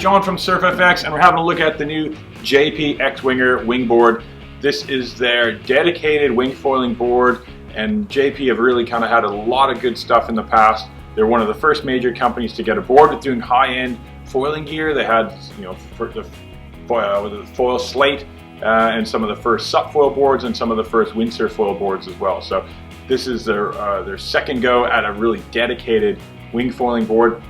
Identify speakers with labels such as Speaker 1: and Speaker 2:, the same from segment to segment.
Speaker 1: John from SurfFX, and we're having a look at the new JP X-Winger wingboard. This is their dedicated wing foiling board, and JP have really kind of had a lot of good stuff in the past. They're one of the first major companies to get aboard with doing high-end foiling gear. They had, you know, the foil slate and some of the first subfoil boards and some of the first windsurf foil boards as well. So this is their second go at a really dedicated wing foiling board.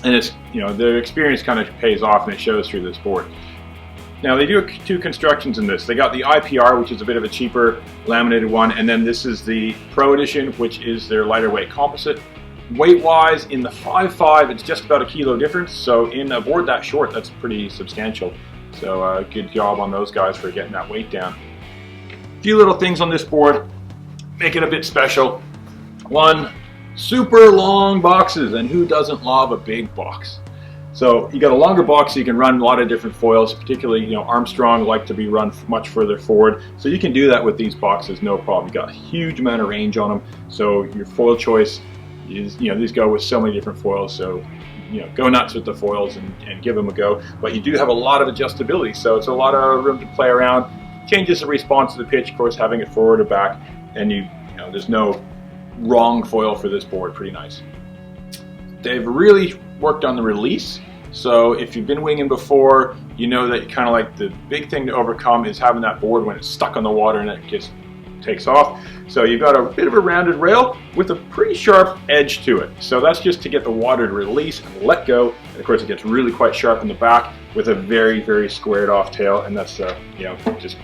Speaker 1: And it's, you know, their experience kind of pays off, and it shows through this board. Now they do two constructions in this. They got the IPR, which is a bit of a cheaper laminated one, and then this is the Pro Edition, which is their lighter weight composite. Weight-wise, in the 5.5, it's just about a kilo difference. So in a board that short, that's pretty substantial. So good job on those guys for getting that weight down. A few little things on this board make it a bit special. One, super long boxes, and who doesn't love a big box? So you got a longer box, so you can run a lot of different foils. Particularly, you know, Armstrong like to be run much further forward, so you can do that with these boxes, no problem. You got a huge amount of range on them, so your foil choice is, you know, these go with so many different foils. So, you know, go nuts with the foils and give them a go. But you do have a lot of adjustability, so it's a lot of room to play around. Changes the response to the pitch, of course, having it forward or back, and you know, there's no wrong foil for this board. Pretty nice. They've really worked on the release, so if you've been winging before, you know that kind of like the big thing to overcome is having that board when it's stuck on the water and it just takes off. So you've got a bit of a rounded rail with a pretty sharp edge to it. So that's just to get the water to release and let go. And of course it gets really quite sharp in the back with a very, very squared off tail, and that's you know, just,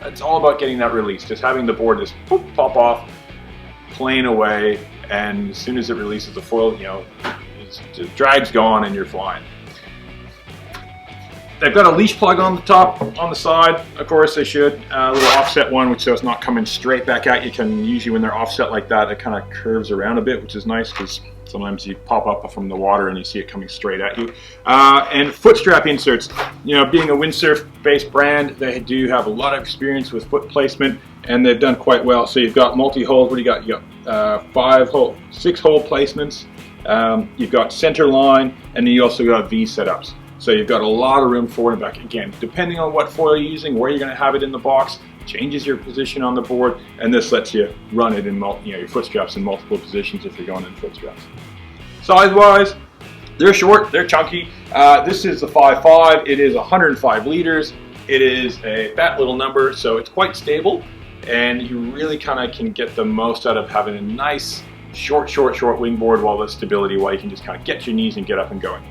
Speaker 1: it's all about getting that release, just having the board just poof, pop off, plane away, and as soon as it releases the foil, you know, the drag's gone and you're flying. They've got a leash plug on the top, on the side, of course they should. A little offset one, which so it's not coming straight back at you. Can usually when they're offset like that, it kind of curves around a bit, which is nice because sometimes you pop up from the water and you see it coming straight at you. And foot strap inserts. You know, being a windsurf-based brand, they do have a lot of experience with foot placement, and they've done quite well. So you've got multi-hole. What do you got? You got 6-hole placements. You've got center line, and then you also got V setups. So you've got a lot of room forward and back. Again, depending on what foil you're using, where you're going to have it in the box, changes your position on the board, and this lets you run it in, you know, your foot straps in multiple positions if you're going in foot straps. Size-wise, they're short, they're chunky. This is the 5.5. It is 105 liters. It is a fat little number, so it's quite stable, and you really kind of can get the most out of having a nice short wingboard while the stability, while you can just kind of get your knees and get up and going.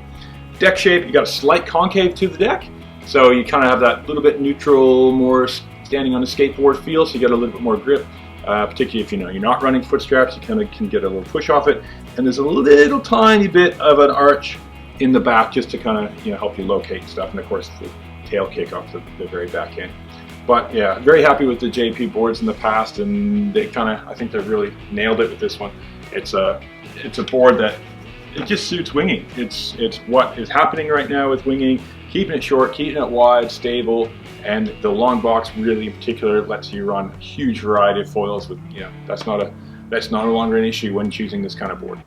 Speaker 1: Deck shape, you got a slight concave to the deck, so you kind of have that little bit neutral, more standing on a skateboard feel, so you get a little bit more grip, particularly if, you know, you're not running foot straps, you kind of can get a little push off it. And there's a little tiny bit of an arch in the back just to kind of, you know, help you locate stuff, and of course the tail kick off the very back end. But yeah, very happy with the JP boards in the past, and they kind of, I think they've really nailed it with this one. It's a board that it just suits winging. It's what is happening right now with winging, keeping it short, keeping it wide, stable, and the long box really in particular lets you run a huge variety of foils with, you know, that's no longer an issue when choosing this kind of board.